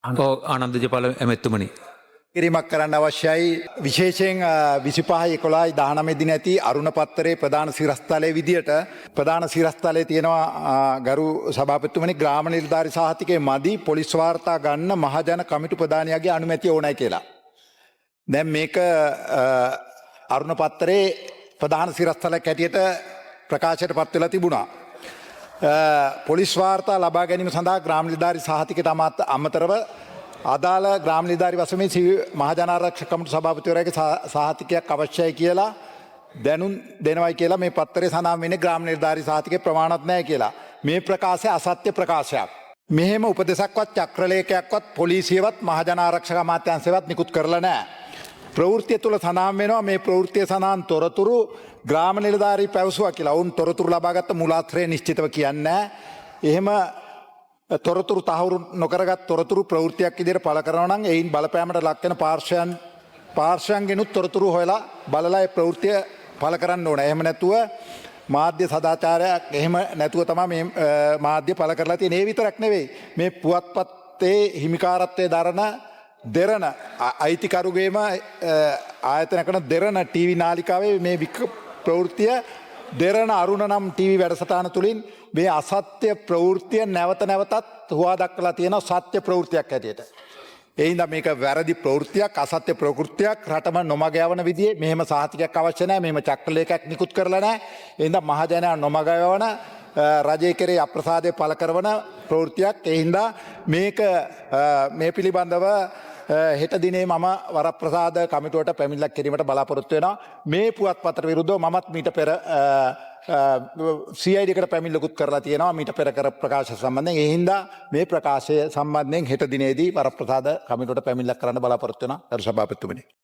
ආනන්ද ජයපාල ඇමැතුමනි. කිරීමක් කරන්න අවශ්‍යයි විශේෂයෙන් 25/11/19 දින ඇති අරුණ පත්තරේ ප්‍රධාන සිරස්තලයේ විදියට ප්‍රධාන සිරස්තලයේ තියෙනවා ගරු සභාපතිතුමනි ග්‍රාම නිලධාරි සහතිකයේ මදි පොලිස් වාර්තා ගන්න මහජන කමිටු ප්‍රධානියාගේ අනුමැතිය ඕනයි කියලා. දැන් මේක අරුණ පත්තරේ ප්‍රධාන සිරස්තලයක් හැටියට ප්‍රකාශයට පත් වෙලා තිබුණා. පොලිස් වාර්තා ලබා ගැනීම සඳහා ග්‍රාම නිලධාරි සහතිකයට අමතරව අදාළ ග්‍රාම නිලධාරි වසමේ මහජනාරක්ෂක කමිටු සභාපතිවරයාගේ සහතිකයක් අවශ්‍යයි කියලා දැනුම් දෙනවයි කියලා මේ පත්තරේ සඳහන් වෙන්නේ ග්‍රාම නිලධාරි සහතිකේ ප්‍රමාණවත් නැහැ කියලා. මේ ප්‍රකාශය අසත්‍ය ප්‍රකාශයක්. මෙහෙම උපදේශක්වත් චක්‍රලේඛයක්වත් පොලිසියවත් මහජනාරක්ෂක අමාත්‍යාංශයවත් නිකුත් කරලා නැහැ. ප්‍රවෘත්තිය තුළ සඳහන් වෙනවා මේ ප්‍රවෘත්තිය සඳහන් තොරතුරු ග්‍රාම නිලධාරී පැවසුවා කියලා. ඔවුන් තොරතුරු ලබාගත්ත මූලාශ්‍රය නිශ්චිතව කියන්නේ නැහැ. එහෙම තොරතුරු තහවුරු නොකරගත් තොරතුරු ප්‍රවෘත්තියක් විදිහට පළ කරනවා නම් එයින් බලපෑමට ලක් වෙන පාර්ශ්වයන්ගෙනුත් තොරතුරු හොයලා බලලා ඒ ප්‍රවෘත්තිය පළ කරන්න ඕන. එහෙම නැතුව මාධ්‍ය සදාචාරයක් එහෙම නැතුව තමයි මේ මාධ්‍ය පළ කරලා තියෙන්නේ. ඒ විතරක් නෙවෙයි මේ පුවත්පතේ හිමිකාරත්වයේ දරන දෙරණ අයිතිකරුගේම ආයතන කරන දෙරණ ටීවී නාලිකාවේ මේ ප්‍රවෘත්තිය දෙරණ අරුණ නම් ටීවී වැඩසටහන තුළින් මේ අසත්‍ය ප්‍රවෘත්තිය නැවත නැවතත් හුවා දක්වලා තියෙන සත්‍ය ප්‍රවෘත්තියක් හැටියට. ඒ හින්දා මේක වැරදි ප්‍රවෘත්තියක් අසත්‍ය ප්‍රවෘත්තියක් රටම නොමග යවන විදිහේ මෙහෙම සහතිකයක් අවශ්‍ය නැහැ. මෙහෙම චක්‍රලේඛයක් නිකුත් කරලා නැහැ. ඒ හින්දා මහජනයා නොමග යවන රජයේ කෙරේ අප්‍රසාදය පළ කරන ප්‍රවෘත්තියක්. ඒ හින්දා මේක මේ පිළිබඳව හෙට දිනේ මම වරප්‍රසාද කමිටුවට පැමිණිල්ලක් කිරීමට බලාපොරොත්තු වෙනවා. මේ පුවත්පතට විරුද්ධව මමත් මීට පෙර CID එකට පැමිණිල්ලකුත් කරලා තියෙනවා මීට පෙර කර ප්‍රකාශ සම්බන්ධයෙන්. ඒ හින්දා මේ ප්‍රකාශය සම්බන්ධයෙන් හෙට දිනේදී වරප්‍රසාද කමිටුවට පැමිණිල්ලක් කරන්න බලාපොරොත්තු වෙනවා. ගරු සභාපතිතුමනි.